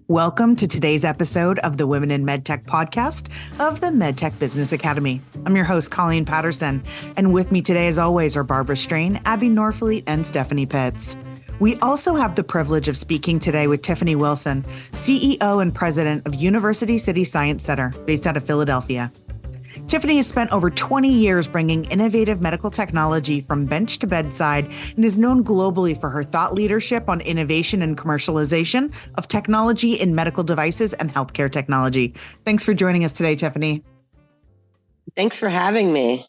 Welcome to today's episode of the Women in Medtech podcast of the Medtech Business Academy. I'm your host, Colleen Patterson, and with me today, as always, are Barbara Strain, Abby Norfleet, and Stephanie Pitts. We also have the privilege of speaking today with Tiffany Wilson, CEO and president of University City Science Center, based out of Philadelphia. Tiffany has spent over 20 years bringing innovative medical technology from bench to bedside and is known globally for her thought leadership on innovation and commercialization of technology in medical devices and healthcare technology. Thanks for joining us today, Tiffany. Thanks for having me.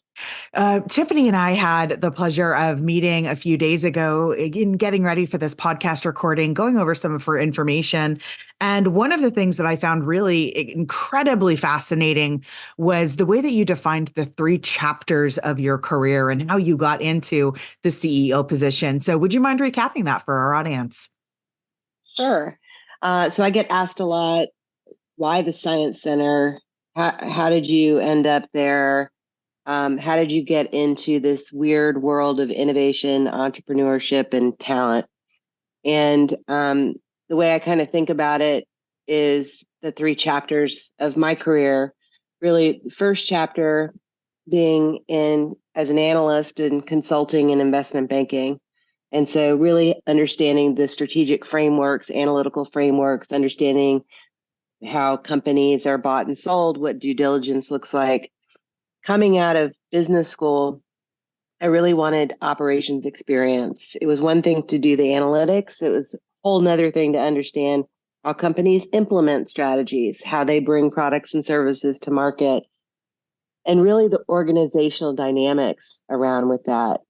Tiffany and I had the pleasure of meeting a few days ago in getting ready for this podcast recording, going over some of her information. And one of the things that I found really incredibly fascinating was the way that you defined the 3 chapters of your career and how you got into the CEO position. So would you mind recapping that for our audience? Sure. So I get asked a lot, why the Science Center? How did you end up there? How did you get into this weird world of innovation, entrepreneurship, and talent? And the way I kind of think about it is the 3 chapters of my career. Really, the first chapter being in as an analyst in consulting and investment banking. And so really understanding the strategic frameworks, analytical frameworks, understanding how companies are bought and sold, what due diligence looks like. Coming out of business school, I really wanted operations experience. It was one thing to do the analytics. It was a whole nother thing to understand how companies implement strategies, how they bring products and services to market, and really the organizational dynamics around with that.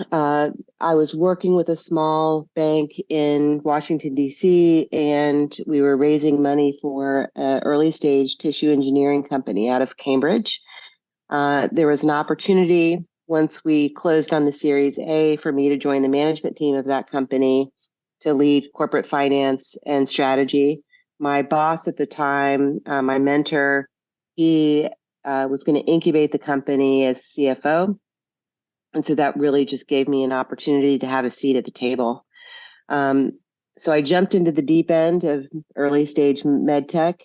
I was working with a small bank in Washington, D.C., and we were raising money for an early stage tissue engineering company out of Cambridge. There was an opportunity once we closed on the Series A for me to join the management team of that company to lead corporate finance and strategy. My boss at the time, my mentor, he was going to incubate the company as CFO. And so that really just gave me an opportunity to have a seat at the table. So I jumped into the deep end of early stage medtech.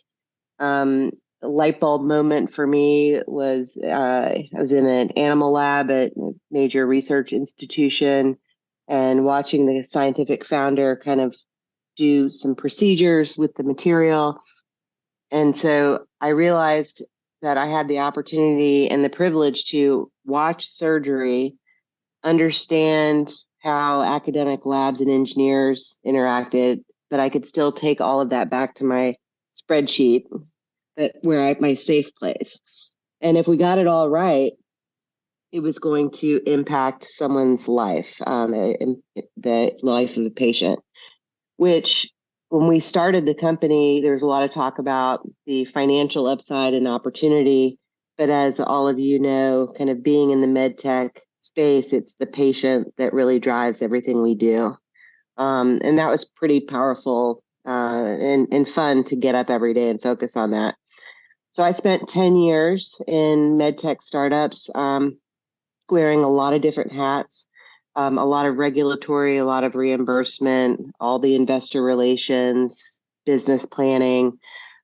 The light bulb moment for me was I was in an animal lab at a major research institution and watching the scientific founder kind of do some procedures with the material. And so I realized that I had the opportunity and the privilege to watch surgery, understand how academic labs and engineers interacted, but I could still take all of that back to my spreadsheet my safe place. And if we got it all right, it was going to impact someone's life, the life of a patient, which when we started the company, there was a lot of talk about the financial upside and opportunity. But as all of you know, kind of being in the medtech space, it's the patient that really drives everything we do. And that was pretty powerful and fun to get up every day and focus on that. So I spent 10 years in medtech startups, wearing a lot of different hats. A lot of regulatory, a lot of reimbursement, all the investor relations, business planning,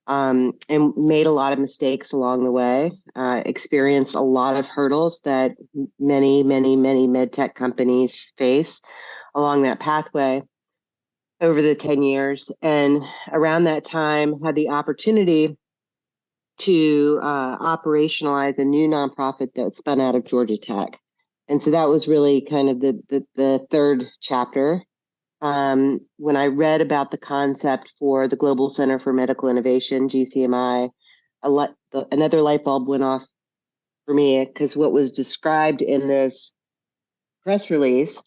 and made a lot of mistakes along the way, experienced a lot of hurdles that many medtech companies face along that pathway over the 10 years. And around that time, had the opportunity to operationalize a new nonprofit that spun out of Georgia Tech. And so that was really kind of the third chapter. When I read about the concept for the Global Center for Medical Innovation, GCMI, another light bulb went off for me, because what was described in this press release,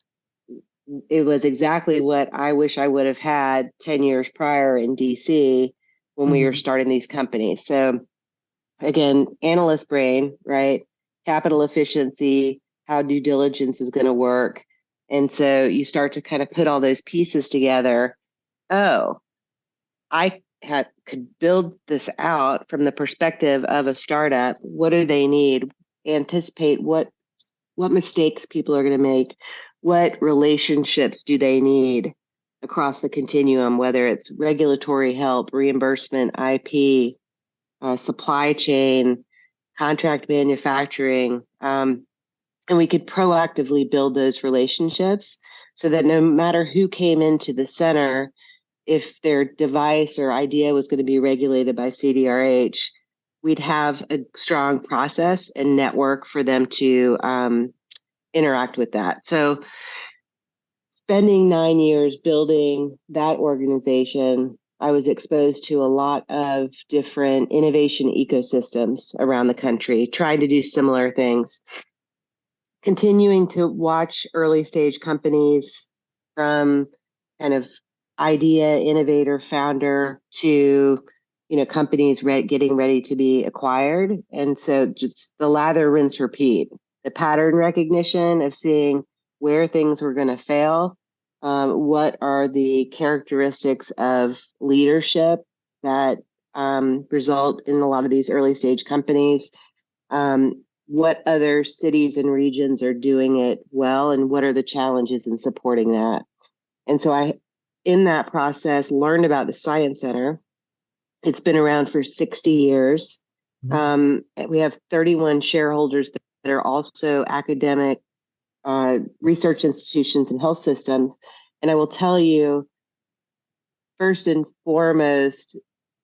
it was exactly what I wish I would have had 10 years prior in DC when we were starting these companies. So again, analyst brain, right? Capital efficiency, how due diligence is going to work. And so you start to kind of put all those pieces together. Oh, I could build this out from the perspective of a startup. What do they need? Anticipate what mistakes people are going to make. What relationships do they need? across the continuum, whether it's regulatory help, reimbursement, IP, supply chain, contract manufacturing. And we could proactively build those relationships so that no matter who came into the center, if their device or idea was going to be regulated by CDRH, we'd have a strong process and network for them to interact with that. So spending 9 years building that organization, I was exposed to a lot of different innovation ecosystems around the country, trying to do similar things. Continuing to watch early stage companies from kind of idea, innovator, founder to companies getting ready to be acquired. And so just the lather, rinse, repeat, the pattern recognition of seeing where things were going to fail, what are the characteristics of leadership that result in a lot of these early stage companies, what other cities and regions are doing it well, and what are the challenges in supporting that. And so I, in that process, learned about the Science Center. It's been around for 60 years. We have 31 shareholders that are also academic research institutions and health systems. And I will tell you, first and foremost,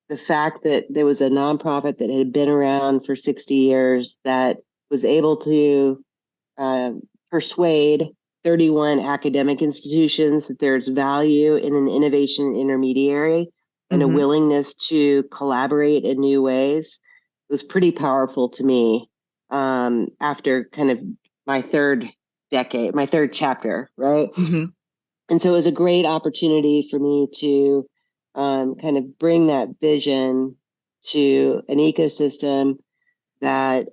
the fact that there was a nonprofit that had been around for 60 years that was able to persuade 31 academic institutions that there's value in an innovation intermediary and a willingness to collaborate in new ways was pretty powerful to me after kind of my third chapter, right? And so it was a great opportunity for me to kind of bring that vision to an ecosystem that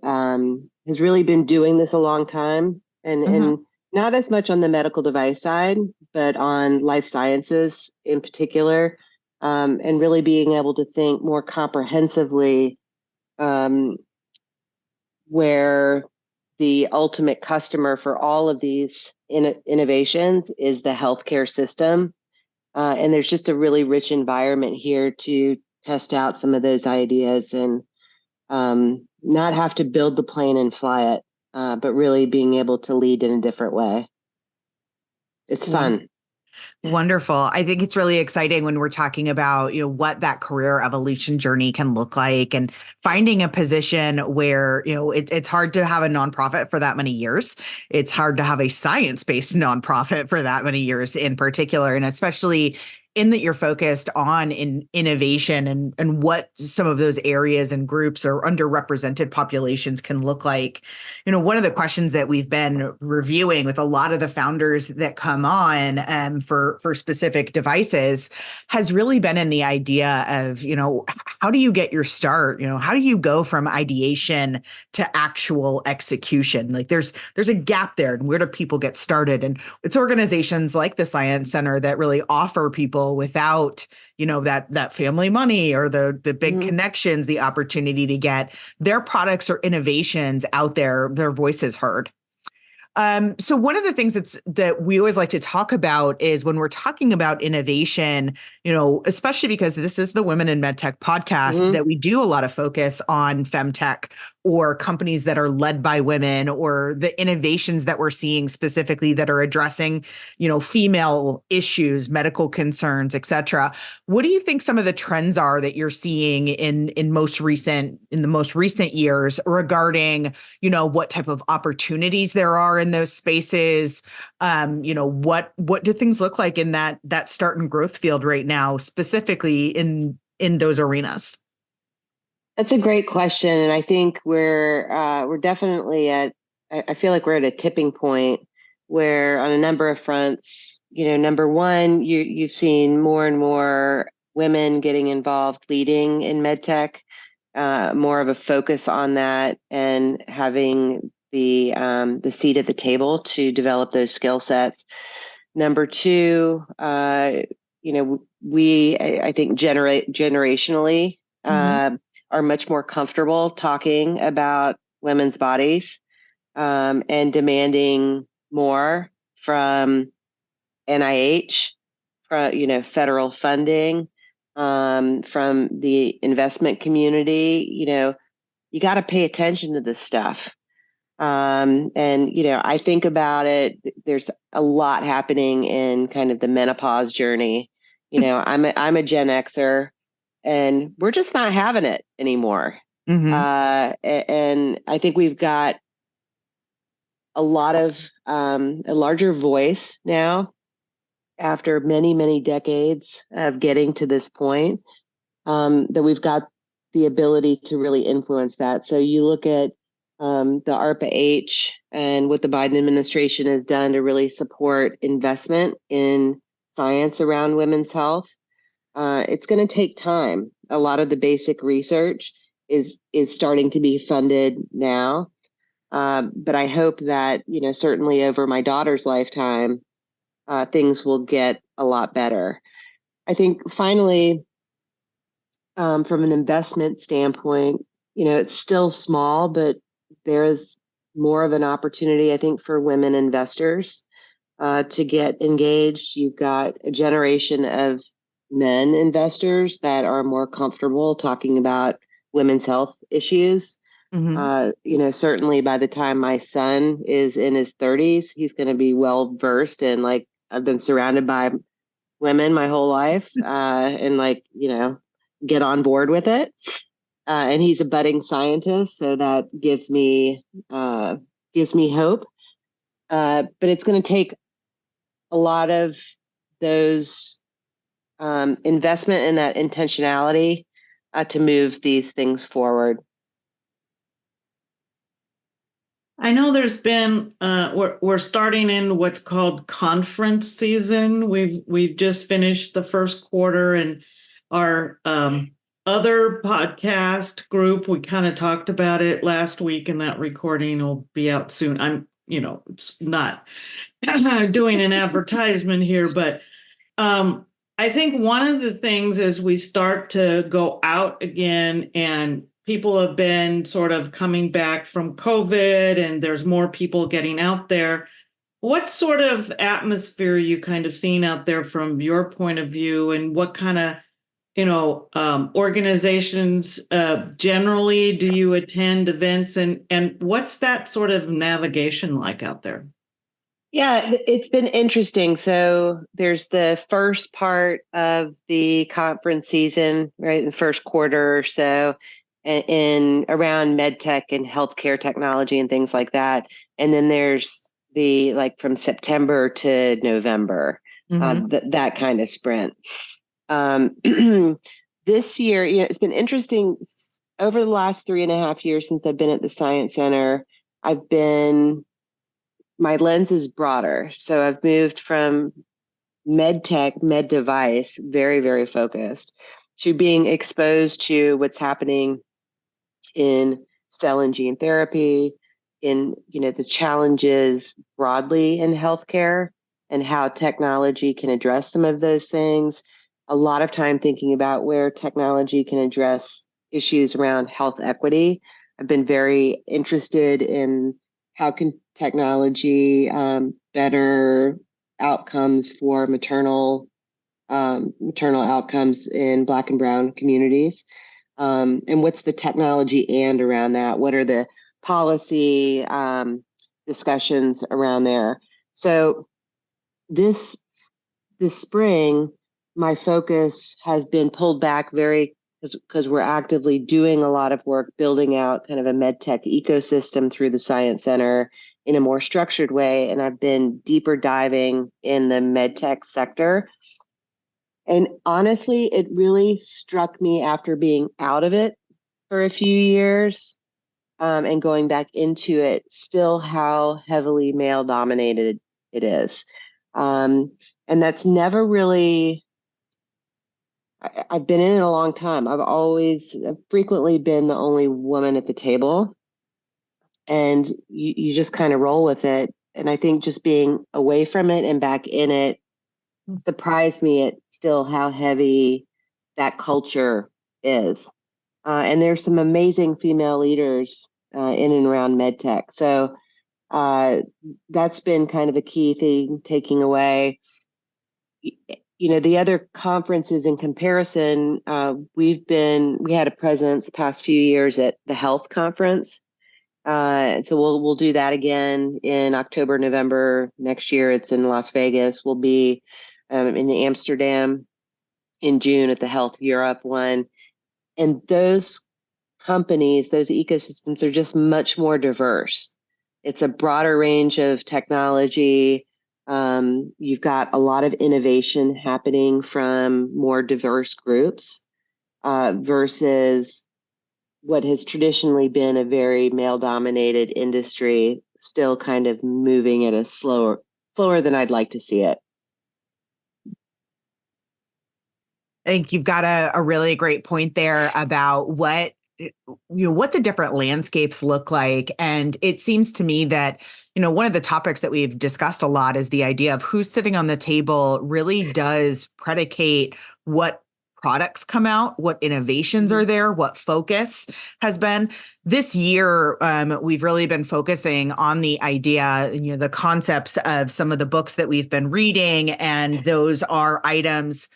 has really been doing this a long time, and not as much on the medical device side, but on life sciences in particular, and really being able to think more comprehensively where the ultimate customer for all of these innovations is the healthcare system. And there's just a really rich environment here to test out some of those ideas and not have to build the plane and fly it, but really being able to lead in a different way. It's fun. Wonderful. I think it's really exciting when we're talking about, what that career evolution journey can look like, and finding a position where, it's hard to have a nonprofit for that many years. It's hard to have a science-based nonprofit for that many years in particular, and especially in that you're focused on innovation and what some of those areas and groups or underrepresented populations can look like. One of the questions that we've been reviewing with a lot of the founders that come on for specific devices has really been in the idea of, how do you get your start? How do you go from ideation to actual execution? Like there's a gap there, and where do people get started? And it's organizations like the Science Center that really offer people without, that family money or the big connections, the opportunity to get their products or innovations out there, their voices heard. So one of the things that we always like to talk about is when we're talking about innovation, especially because this is the Women in Medtech podcast, that we do a lot of focus on femtech or companies that are led by women, or the innovations that we're seeing specifically that are addressing, female issues, medical concerns, et cetera. What do you think some of the trends are that you're seeing in the most recent years regarding, what type of opportunities there are in those spaces? What do things look like in that start and growth field right now, specifically in those arenas? That's a great question, and I think we're definitely I feel like we're at a tipping point where, on a number of fronts, number one, you've seen more and more women getting involved, leading in medtech, more of a focus on that, and having the seat at the table to develop those skill sets. Number two, I think generationally. Are much more comfortable talking about women's bodies, and demanding more from NIH, federal funding, from the investment community. You got to pay attention to this stuff. And I think about it, there's a lot happening in kind of the menopause journey. I'm a Gen Xer, and we're just not having it anymore. Mm-hmm. And I think we've got a lot of a larger voice now after many, many decades of getting to this point, that we've got the ability to really influence that. So you look at the ARPA-H and what the Biden administration has done to really support investment in science around women's health. It's going to take time. A lot of the basic research is starting to be funded now. But I hope that, certainly over my daughter's lifetime, things will get a lot better. I think finally, from an investment standpoint, it's still small, but there is more of an opportunity, I think, for women investors to get engaged. You've got a generation of men investors that are more comfortable talking about women's health issues. Mm-hmm. Certainly by the time my son is in his 30s, he's going to be well versed in, like, I've been surrounded by women my whole life, and get on board with it. And he's a budding scientist, so that gives me hope. But it's going to take a lot of those investment and that intentionality to move these things forward. I know there's been we're starting in what's called conference season. We've just finished the first quarter, and our other podcast group, we kind of talked about it last week, and that recording will be out soon. It's not doing an advertisement here, but I think one of the things as we start to go out again, and people have been sort of coming back from COVID, and there's more people getting out there. What sort of atmosphere are you kind of seeing out there from your point of view, and what kind of, organizations generally do you attend events, and what's that sort of navigation like out there? Yeah, it's been interesting. So there's the first part of the conference season, right, in the first quarter or so, in around medtech and healthcare technology and things like that. And then there's the, like, from September to November, that kind of sprint. This year, it's been interesting. Over the last 3.5 years since I've been at the Science Center, my lens is broader. So I've moved from med tech, med device, very, very focused, to being exposed to what's happening in cell and gene therapy, in the challenges broadly in healthcare, and how technology can address some of those things. A lot of time thinking about where technology can address issues around health equity. I've been very interested in how can technology better outcomes for maternal outcomes in Black and brown communities, and what's the technology and around that? What are the policy discussions around there? So this spring, my focus has been pulled back because we're actively doing a lot of work building out kind of a medtech ecosystem through the Science Center in a more structured way. And I've been deeper diving in the medtech sector. And honestly, it really struck me after being out of it for a few years, and going back into it, still how heavily male dominated it is. And that's never really, I've been in it a long time. I've frequently been the only woman at the table, and you just kind of roll with it. And I think just being away from it and back in it surprised me at still how heavy that culture is. And there's some amazing female leaders in and around medtech. So that's been kind of a key thing taking away. the other conferences in comparison, we had a presence the past few years at the health conference. And so we'll do that again in October, November next year. It's in Las Vegas. We'll be in Amsterdam in June at the Health Europe one. And those companies, those ecosystems are just much more diverse. It's a broader range of technology. You've got a lot of innovation happening from more diverse groups versus what has traditionally been a very male-dominated industry, still kind of moving at a slower than I'd like to see it. I think you've got a really great point there about what the different landscapes look like. And it seems to me that, one of the topics that we've discussed a lot is the idea of who's sitting on the table really does predicate what products come out, what innovations are there, what focus has been. This year, we've really been focusing on the idea, the concepts of some of the books that we've been reading. And those are items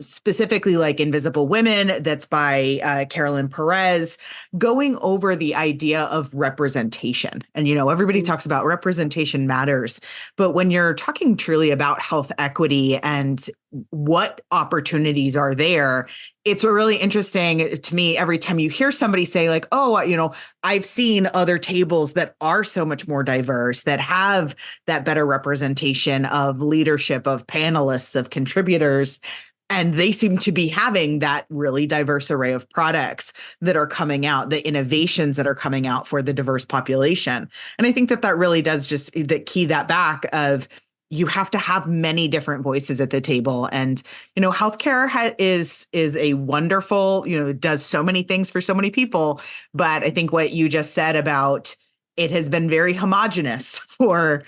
specifically like Invisible Women, that's by Carolyn Perez, going over the idea of representation. And, everybody talks about representation matters, but when you're talking truly about health equity and what opportunities are there, it's really interesting to me every time you hear somebody say like, oh, I've seen other tables that are so much more diverse, that have that better representation of leadership, of panelists, of contributors. And they seem to be having that really diverse array of products that are coming out, the innovations that are coming out for the diverse population. And I think that really does just key that back of, you have to have many different voices at the table. And, healthcare is a wonderful, does so many things for so many people. But I think what you just said about it has been very homogenous for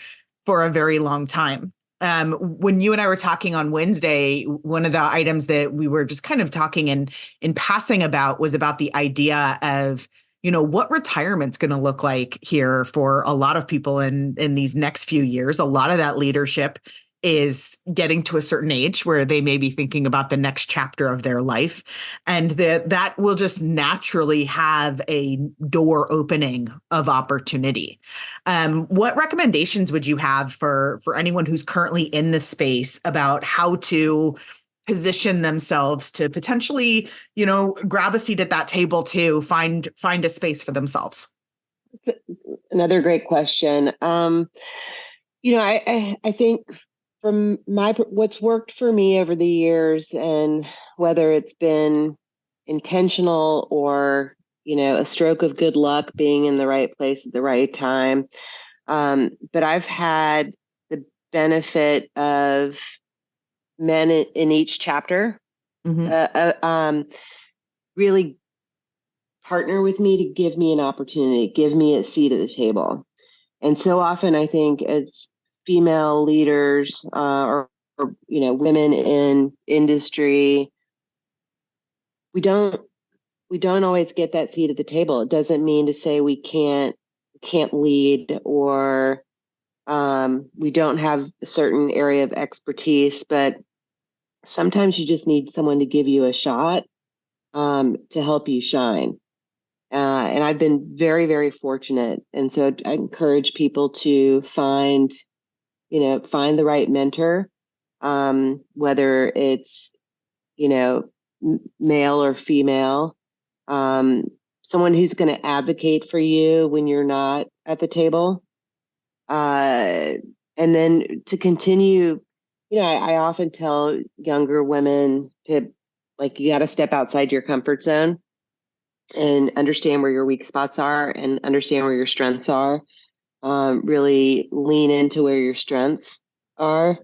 a very long time. When you and I were talking on Wednesday, one of the items that we were just kind of talking in passing about was about the idea of, what retirement's going to look like here for a lot of people in these next few years. A lot of that leadership is getting to a certain age where they may be thinking about the next chapter of their life. And that will just naturally have a door opening of opportunity. What recommendations would you have for anyone who's currently in this space about how to position themselves to potentially, grab a seat at that table to find a space for themselves? Another great question. I think from what's worked for me over the years, and whether it's been intentional or, a stroke of good luck being in the right place at the right time. But I've had the benefit of men in each chapter really partner with me to give me an opportunity, give me a seat at the table. And so often I think as female leaders or women in industry, we don't always get that seat at the table. It doesn't mean to say we can't lead, or we don't have a certain area of expertise, but sometimes you just need someone to give you a shot to help you shine. And I've been very, very fortunate. And so I encourage people to find the right mentor, whether it's, male or female, someone who's going to advocate for you when you're not at the table. And then to continue, I often tell younger women to, you got to step outside your comfort zone and understand where your weak spots are and understand where your strengths are. Really lean into where your strengths are.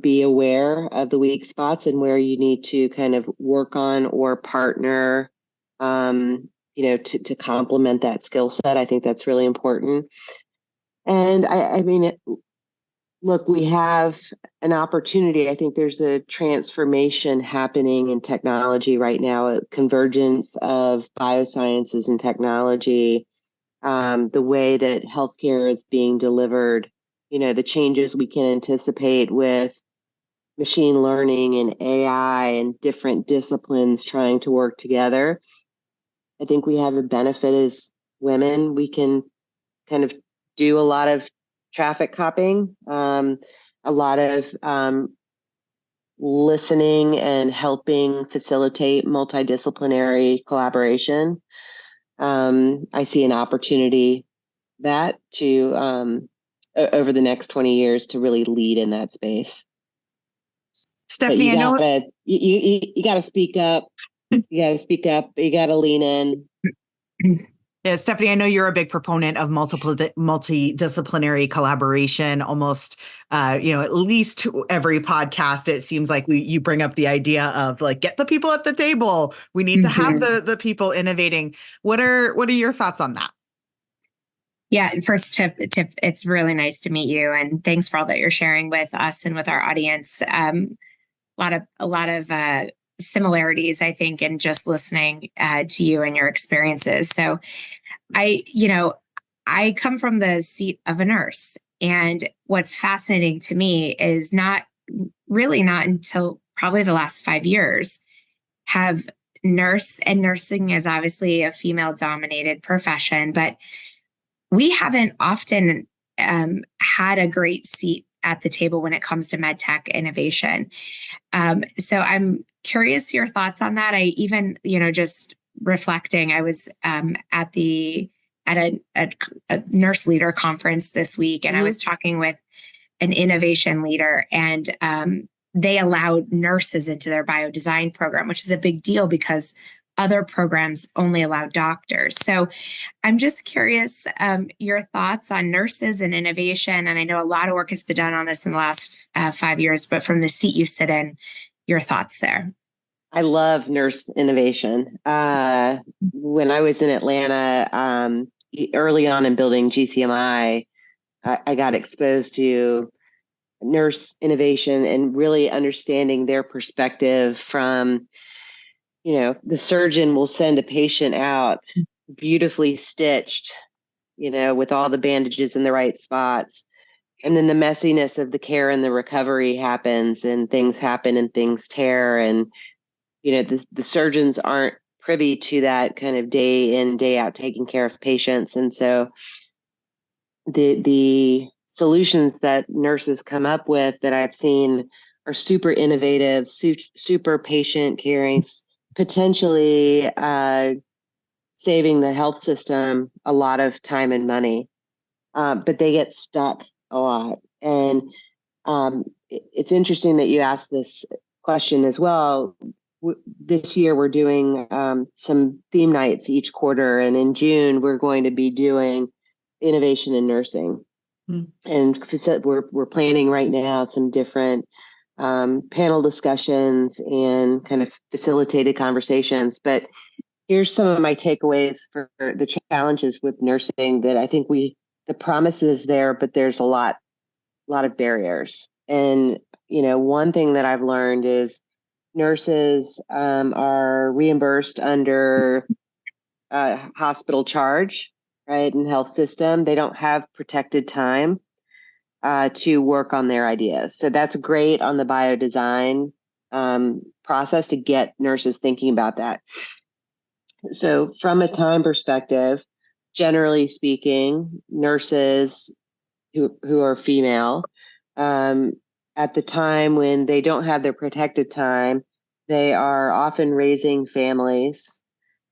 Be aware of the weak spots and where you need to kind of work on or partner, to complement that skill set. I think that's really important. And I mean, look, we have an opportunity. I think there's a transformation happening in technology right now, a convergence of biosciences and technology, the way that healthcare is being delivered, the changes we can anticipate with machine learning and AI and different disciplines trying to work together. I think we have a benefit as women. We can kind of do a lot of traffic copying, a lot of listening and helping facilitate multidisciplinary collaboration. I see an opportunity that to over the next 20 years to really lead in that space. Stephanie, I know you got to speak up. You got to speak up. You got to lean in. Yeah, Stephanie, I know you're a big proponent of multidisciplinary collaboration. Almost, at least every podcast, it seems like you bring up the idea of like, get the people at the table. We need to have the people innovating. What are your thoughts on that? Yeah, first, Tiff, it's really nice to meet you, and thanks for all that you're sharing with us and with our audience. A lot of similarities, I think, in just listening to you and your experiences. So, I come from the seat of a nurse, and what's fascinating to me is not until probably the last 5 years have nursing is obviously a female-dominated profession, but we haven't often had a great seat at the table when it comes to medtech innovation. So I'm curious your thoughts on that. I even, just reflecting, I was at a nurse leader conference this week, and I was talking with an innovation leader, and they allowed nurses into their biodesign program, which is a big deal because other programs only allow doctors. So I'm just curious your thoughts on nurses and innovation. And I know a lot of work has been done on this in the last 5 years, but from the seat you sit in, your thoughts there. I love nurse innovation. When I was in Atlanta, early on in building GCMI, I got exposed to nurse innovation and really understanding their perspective from, the surgeon will send a patient out beautifully stitched, with all the bandages in the right spots. And then the messiness of the care and the recovery happens, and things happen and things tear. And, the surgeons aren't privy to that kind of day in, day out taking care of patients. And so the solutions that nurses come up with that I've seen are super innovative, super patient caring, potentially saving the health system a lot of time and money, but they get stuck a lot. And it's interesting that you asked this question as well. This year, we're doing some theme nights each quarter, and in June, we're going to be doing innovation in nursing. And we're planning right now some different panel discussions and kind of facilitated conversations. But here's some of my takeaways for the challenges with nursing that I think the promise is there, but there's a lot of barriers. And, one thing that I've learned is nurses are reimbursed under hospital charge, right? In health system, they don't have protected time to work on their ideas. So that's great on the biodesign process to get nurses thinking about that. So from a time perspective, generally speaking, nurses who are female, at the time when they don't have their protected time, they are often raising families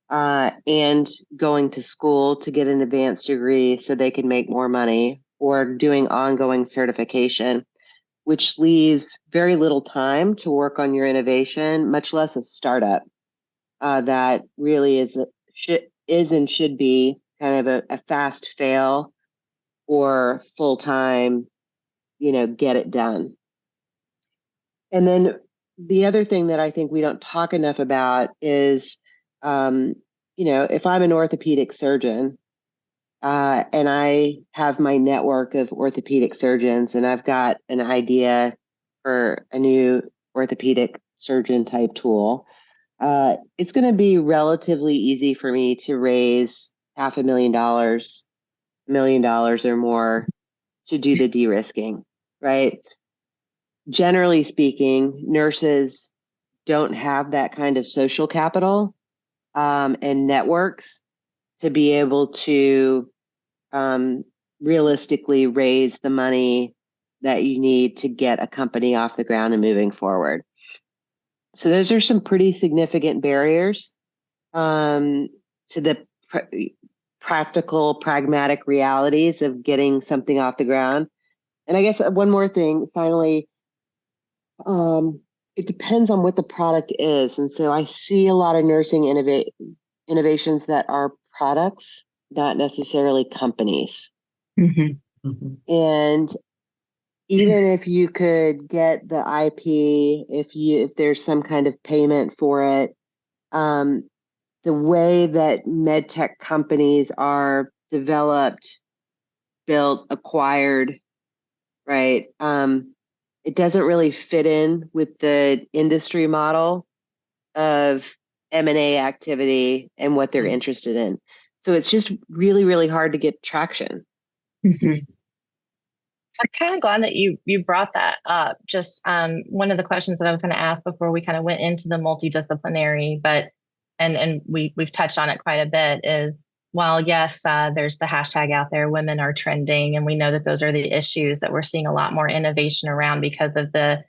and going to school to get an advanced degree so they can make more money, or doing ongoing certification, which leaves very little time to work on your innovation, much less a startup that really is and should be kind of a fast fail or full-time, get it done. And then the other thing that I think we don't talk enough about is, if I'm an orthopedic surgeon and I have my network of orthopedic surgeons and I've got an idea for a new orthopedic surgeon type tool, it's going to be relatively easy for me to raise $500,000, $1 million or more to do the de-risking, right? generally speaking, nurses don't have that kind of social capital and networks to be able to realistically raise the money that you need to get a company off the ground and moving forward. So those are some pretty significant barriers to the practical, pragmatic realities of getting something off the ground. And I guess one more thing, finally, it depends on what the product is. And so I see a lot of nursing innovations that are products, not necessarily companies. Mm-hmm. Mm-hmm. And even if you could get the IP, if there's some kind of payment for it, the way that medtech companies are developed, built, acquired, right? It doesn't really fit in with the industry model of M&A activity and what they're interested in. So it's just really, really hard to get traction. Mm-hmm. I'm kind of glad that you brought that up. Just one of the questions that I was going to ask before we kind of went into the multidisciplinary, but and we've touched on it quite a bit, is while yes, there's the hashtag out there, women are trending, and we know that those are the issues that we're seeing a lot more innovation around because of the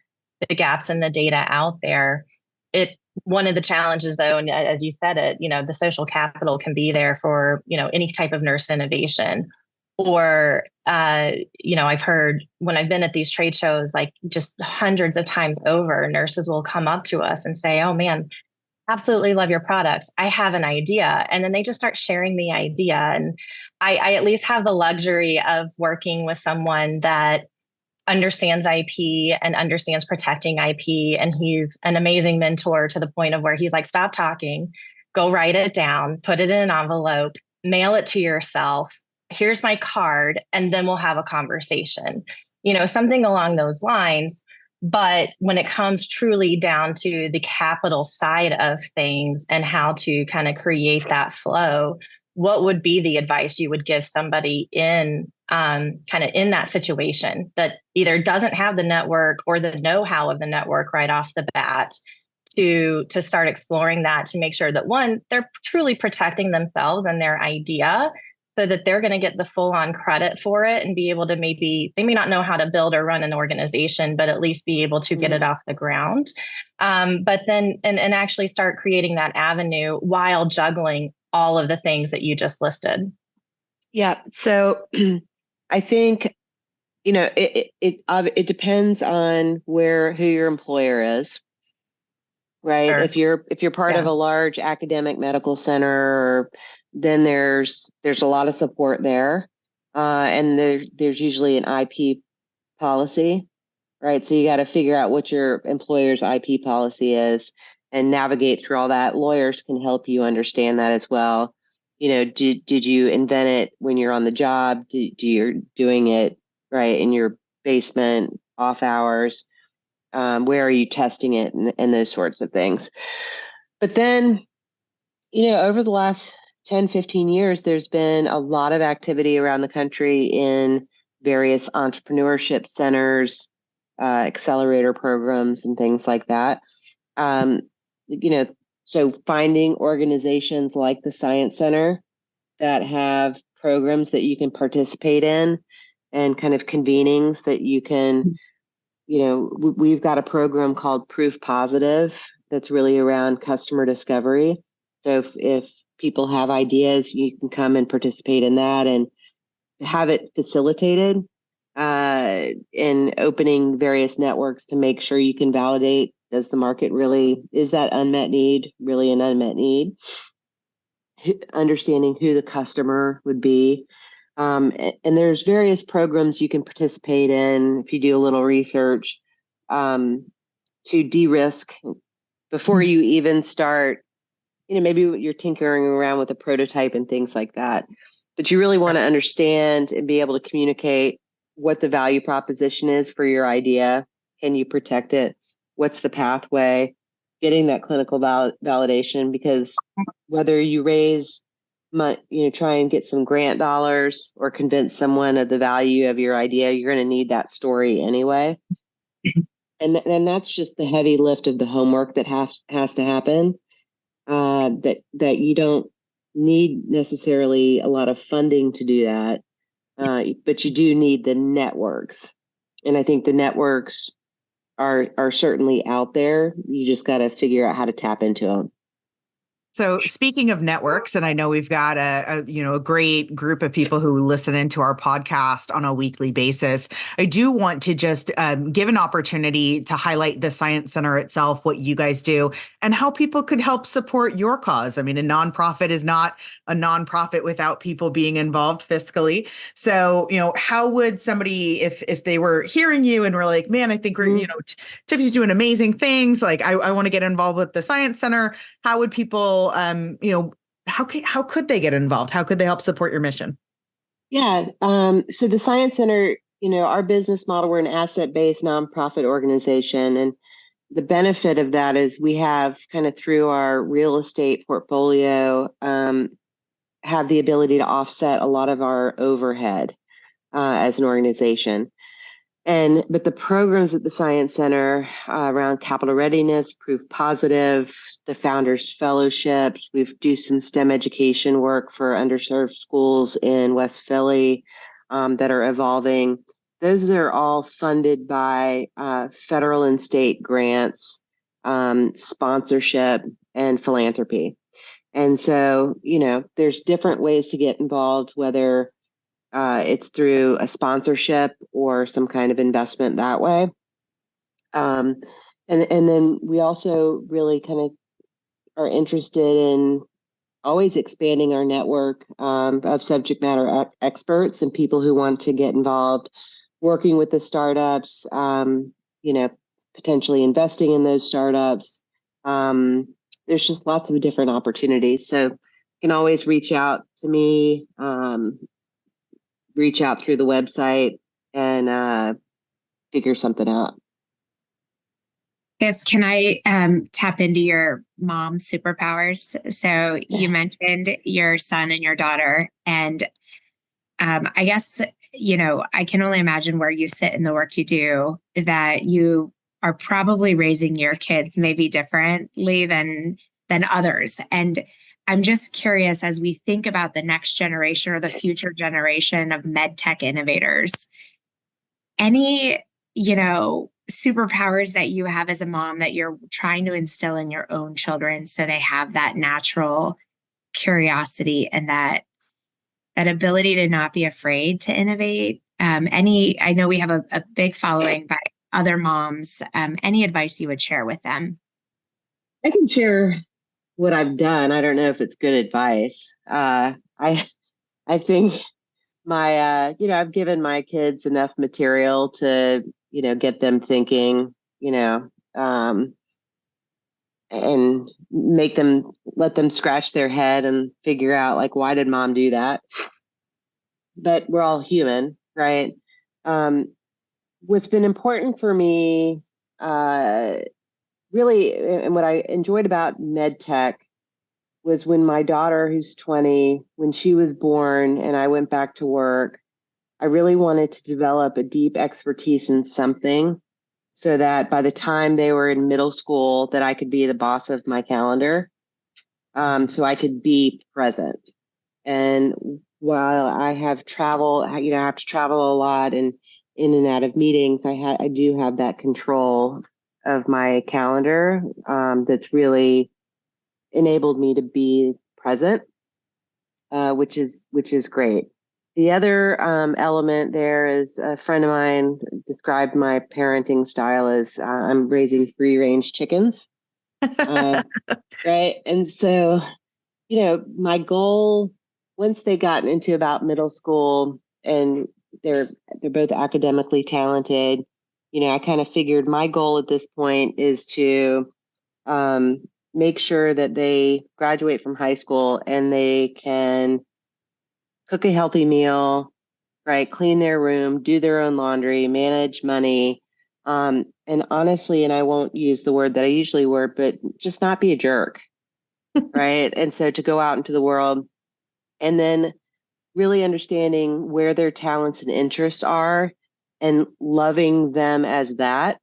gaps in the data out there. One of the challenges, though, and as you said it, the social capital can be there for any type of nurse innovation. Or, I've heard when I've been at these trade shows, like just hundreds of times over, nurses will come up to us and say, "Oh man, absolutely love your products. I have an idea." And then they just start sharing the idea. And I at least have the luxury of working with someone that understands IP and understands protecting IP. And he's an amazing mentor to the point of where he's like, "Stop talking, go write it down, put it in an envelope, mail it to yourself. Here's my card, and then we'll have a conversation," something along those lines. But when it comes truly down to the capital side of things and how to kind of create that flow, what would be the advice you would give somebody in kind of in that situation that either doesn't have the network or the know-how of the network right off the bat to start exploring that, to make sure that, one, they're truly protecting themselves and their idea, so that they're going to get the full-on credit for it and be able to they may not know how to build or run an organization, but at least be able to get it off the ground. But then, and actually start creating that avenue while juggling all of the things that you just listed. Yeah. So I think, it depends on who your employer is, right? Sure. If you're part of a large academic medical center, then there's a lot of support there, and there's usually an IP policy, right? So you got to figure out what your employer's IP policy is and navigate through all that. Lawyers can help you understand that as well. Did you invent it when you're on the job? You're doing it right in your basement off hours? Where are you testing it, and those sorts of things. But then, over the last 10, 15 years, there's been a lot of activity around the country in various entrepreneurship centers, accelerator programs, and things like that. So finding organizations like the Science Center that have programs that you can participate in, and kind of convenings that you can, we've got a program called Proof Positive that's really around customer discovery. So if people have ideas, you can come and participate in that and have it facilitated in opening various networks to make sure you can validate, does the market really, is that unmet need really an unmet need? Understanding who the customer would be. And there's various programs you can participate in if you do a little research to de-risk before you even start. Maybe you're tinkering around with a prototype and things like that, but you really want to understand and be able to communicate what the value proposition is for your idea. Can you protect it? What's the pathway? Getting that clinical validation, because whether you raise money, try and get some grant dollars or convince someone of the value of your idea, you're going to need that story anyway. and that's just the heavy lift of the homework that has to happen. That you don't need necessarily a lot of funding to do that, but you do need the networks, and I think the networks are certainly out there. You just got to figure out how to tap into them. So speaking of networks, and I know we've got a great group of people who listen into our podcast on a weekly basis. I do want to just give an opportunity to highlight the Science Center itself, what you guys do, and how people could help support your cause. I mean, a nonprofit is not a nonprofit without people being involved fiscally. So, how would somebody, if they were hearing you and were like, man, I think we're, Tiffany's doing amazing things. Like, I want to get involved with the Science Center. How would people, how could they get involved? How could they help support your mission? Yeah. So the Science Center, our business model, we're an asset-based nonprofit organization. And the benefit of that is we have kind of through our real estate portfolio, have the ability to offset a lot of our overhead as an organization. But the programs at the Science Center around capital readiness, proof positive, the Founders Fellowships, we do some STEM education work for underserved schools in West Philly that are evolving. Those are all funded by federal and state grants, sponsorship, and philanthropy. And so, there's different ways to get involved, whether it's through a sponsorship or some kind of investment that way. And then we also really kind of are interested in always expanding our network of subject matter experts and people who want to get involved, working with the startups, potentially investing in those startups. There's just lots of different opportunities. So you can always reach out to me, reach out through the website, and figure something out. Tiff, can I tap into your mom superpowers? So you mentioned your son and your daughter, and I guess, I can only imagine where you sit in the work you do, that you are probably raising your kids maybe differently than others. And I'm just curious, as we think about the next generation or the future generation of medtech innovators, any, superpowers that you have as a mom that you're trying to instill in your own children so they have that natural curiosity and that ability to not be afraid to innovate? I know we have a big following by other moms. Any advice you would share with them? I can share what I've done. I don't know if it's good advice. I think I've given my kids enough material to, get them thinking, and let them scratch their head and figure out, like, why did mom do that? But we're all human, right? What's been important for me, really, and what I enjoyed about Medtech was when my daughter, who's 20, when she was born and I went back to work, I really wanted to develop a deep expertise in something so that by the time they were in middle school, that I could be the boss of my calendar, so I could be present. And while I have travel, I have to travel a lot and in and out of meetings, I do have that control of my calendar that's really enabled me to be present, which is great. The other element there is a friend of mine described my parenting style as I'm raising free-range chickens, right? And so, my goal, once they got into about middle school and they're both academically talented, I kind of figured my goal at this point is to make sure that they graduate from high school and they can cook a healthy meal, right? Clean their room, do their own laundry, manage money. And honestly, and I won't use the word that I usually word, but just not be a jerk, right? And so to go out into the world and then really understanding where their talents and interests are and loving them as that,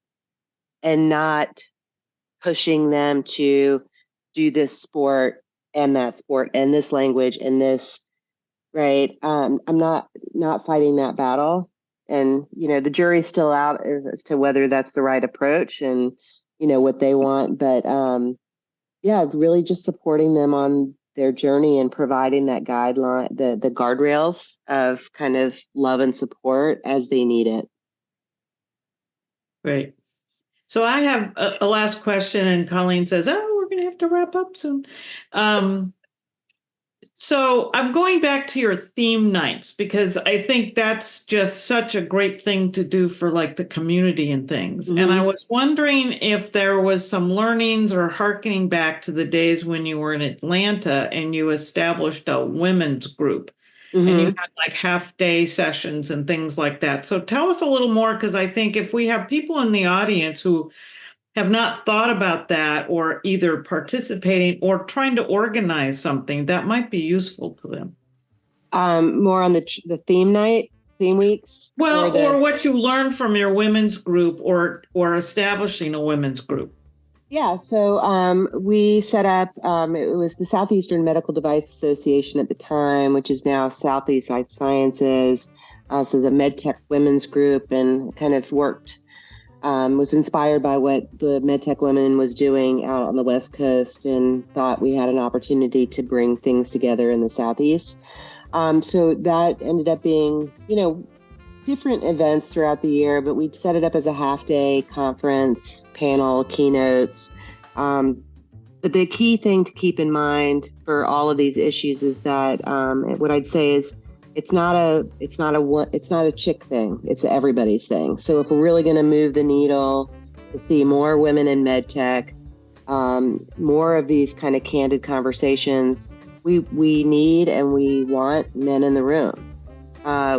and not pushing them to do this sport and that sport and this language and this, right? I'm not fighting that battle. And, the jury's still out as to whether that's the right approach and, what they want. But yeah, really just supporting them on their journey and providing that guideline, the guardrails of kind of love and support as they need it. Great. So I have a last question, and Colleen says, "Oh, we're going to have to wrap up soon." So I'm going back to your theme nights because I think that's just such a great thing to do for like the community and things. Mm-hmm. And I was wondering if there was some learnings or hearkening back to the days when you were in Atlanta and you established a women's group. Mm-hmm. And you had like half-day sessions and things like that. So tell us a little more, because I think if we have people in the audience who have not thought about that or either participating or trying to organize something, that might be useful to them. More on the theme weeks? Well, or what you learned from your women's group or establishing a women's group. Yeah, so we set up, it was the Southeastern Medical Device Association at the time, which is now Southeast Life Sciences. So the Medtech women's group, and kind of was inspired by what the Medtech women was doing out on the West Coast, and thought we had an opportunity to bring things together in the Southeast. So that ended up being, different events throughout the year, but we set it up as a half-day conference, panel, keynotes. But the key thing to keep in mind for all of these issues is that what I'd say is it's not a chick thing. It's everybody's thing. So if we're really going to move the needle to see more women in medtech, more of these kind of candid conversations, we need and we want men in the room.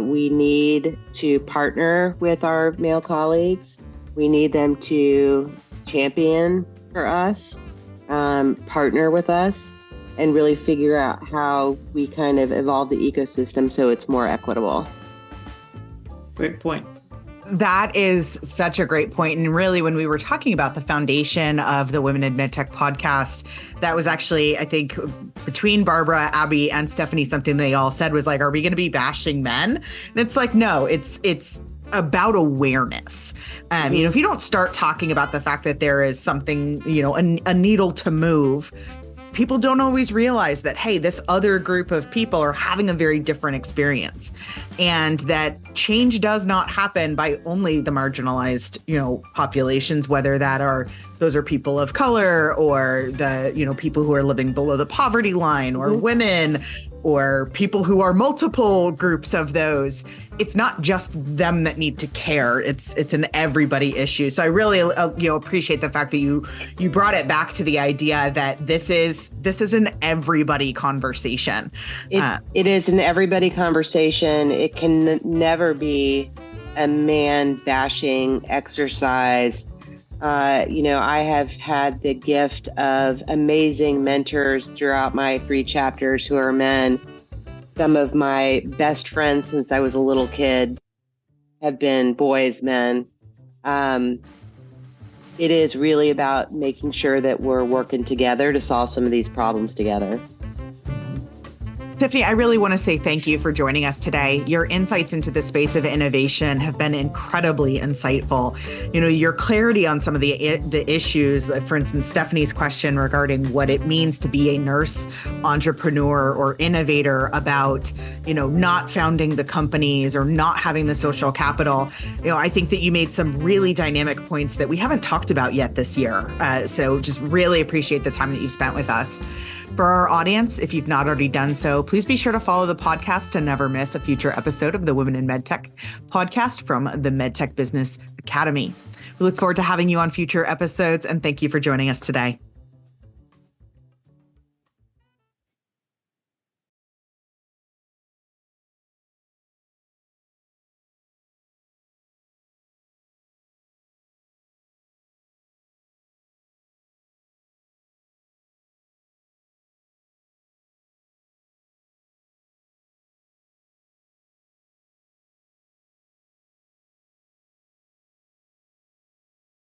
We need to partner with our male colleagues. We need them to champion for us, partner with us, and really figure out how we kind of evolve the ecosystem so it's more equitable. Great point. That is such a great point. And really, when we were talking about the foundation of the Women in MedTech podcast, that was actually, I think, between Barbara, Abby, and Stephanie, something they all said was like, are we going to be bashing men? And it's like, no, it's about awareness. If you don't start talking about the fact that there is something, a needle to move, people don't always realize that, hey, this other group of people are having a very different experience, and that change does not happen by only the marginalized, populations, whether those are people of color or the, people who are living below the poverty line, or women, or people who are multiple groups of those. It's not just them that need to care. It's an everybody issue. So I really appreciate the fact that you brought it back to the idea that this is an everybody conversation. It is an everybody conversation. It can never be a man bashing exercise. I have had the gift of amazing mentors throughout my 3 chapters who are men. Some of my best friends since I was a little kid have been boys, men. It is really about making sure that we're working together to solve some of these problems together. Tiffany, I really want to say thank you for joining us today. Your insights into the space of innovation have been incredibly insightful. Your clarity on some of the issues, for instance, Stephanie's question regarding what it means to be a nurse entrepreneur or innovator, about, not founding the companies or not having the social capital. I think that you made some really dynamic points that we haven't talked about yet this year. So just really appreciate the time that you've spent with us. For our audience, if you've not already done so, please be sure to follow the podcast to never miss a future episode of the Women in MedTech podcast from the Medtech Business Academy. We look forward to having you on future episodes, and thank you for joining us today.